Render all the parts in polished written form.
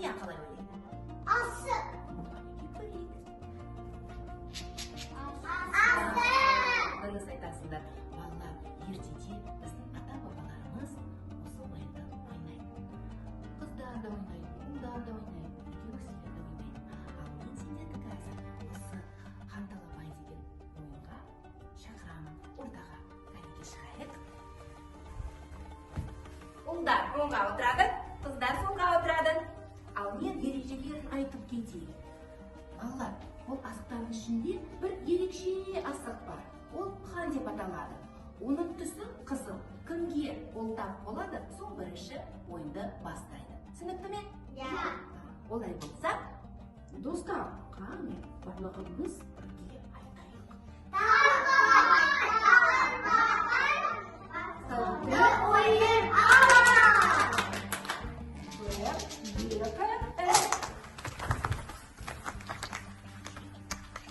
сен қалай ойлайсың? Асық. Дұрыс айтасыңдар. Балалар, ертеде біздің ата-бабаларымыз осы ойынды ойнайды. Қыздар да ойнайды, ұлдар да ойнайды, үйдегі кісілер де ойнайды. Ал мен сендерді қазір осы қанталапай деген ойынға шақырамын. Ортаға кәдеге шығайық. Ұлдар оңға отырады, қыздар солға отырады. Ал мен ережелерін айтып кетейін. Балалар, ол асықтардың ішінде бір ерекше асық бар. Ол қан деп аталады. Оның түсі қызыл. Кімге ол тап болады, сол бірінші ойынды бастайды. Түсінікті ме? Ja. Олай болса, достар, қане барлығымыз бірге айтайық. Сауытты ойын ала! Бір, екі, үш.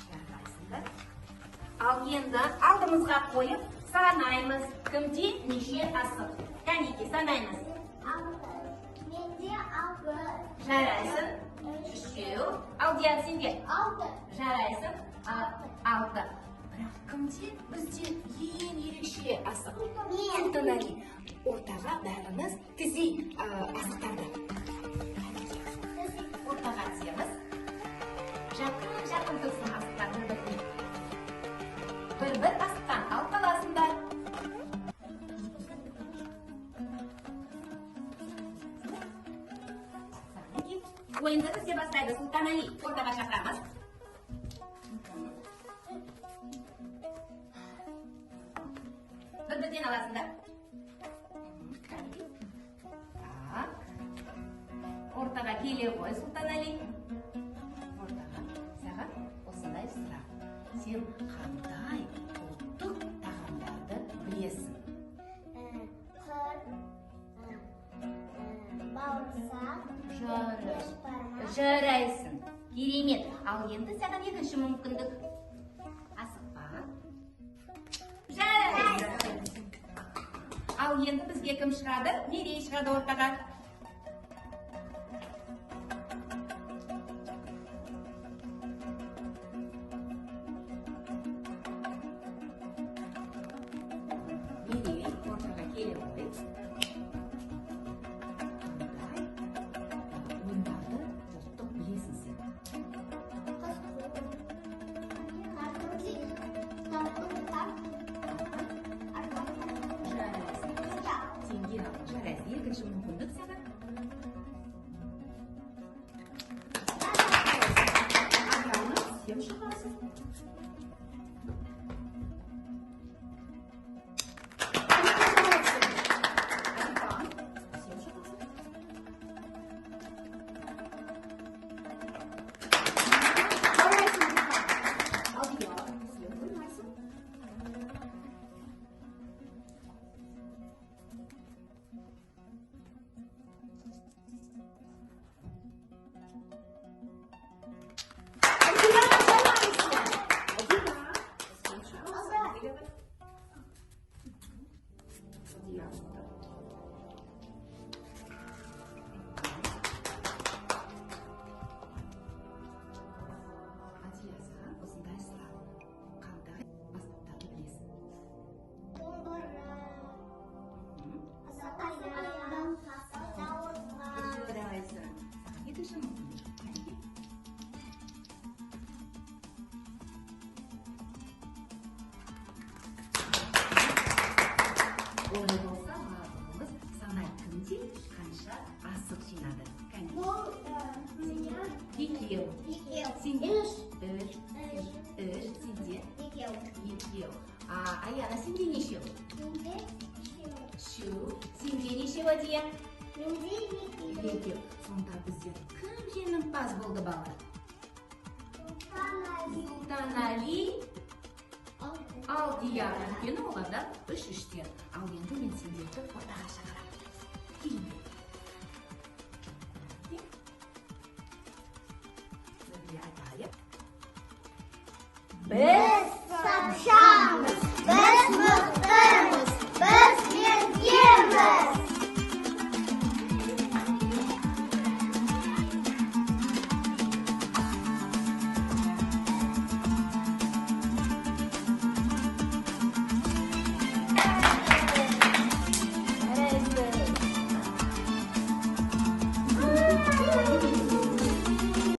Жарайсыңдар. Ал енді алдымызға қойып санаймыз. Кімде неше асық? Кәнеки санаймыз. Менде 6. Жарайсың. Үшеу. Алдияр сенде? 6. Жарайсың. 6. Бірақ кімде бізде ең ерекше асық? Султанали. Ортаға бәріміз тізейік асықтарды. Ортаға тіземіз. Жақын тұрсын асықтар бір-біріне. Бір асықтан алып қаласыңдар. Ойынды бізге бастайды. Султанали, ортаға шақырамыз. Бір-бірден аласыңдар. Так. Ортаға келе ғой, Султанали. Ортаға саған осындай сұрақ. Сен қандай ұлттық тағамдарды білесің? Бауырсақ. Жарайсың. Керемет. Ал енді саған екінші мүмкіндік. Асықпа. Жарайсың. Ал енді бізге кім шығады? Мерей шығады ортаға. Мерей ортаға келе ғой. Ойындарды ұлттық білесің сен. Сенге жарайсың. Екінші мүмкіндік саған. Аталып сен шығасың. Олай болса, барлығымыз санайық кімде қанша асық жинады. Екеу. Сенде? Үш. Сенде? Екеу. Аяна, сенде нешеу? Үшеу. Сенде нешеу, Адия? Екеу. Сонда бізден кім жеңімпаз болды балалар? Султанали. Алдияр. Өйткені оларда 3-3-тен. Ал енді мен сендерді ортаға шақырамын. Келіңдер. Бірге айтайық.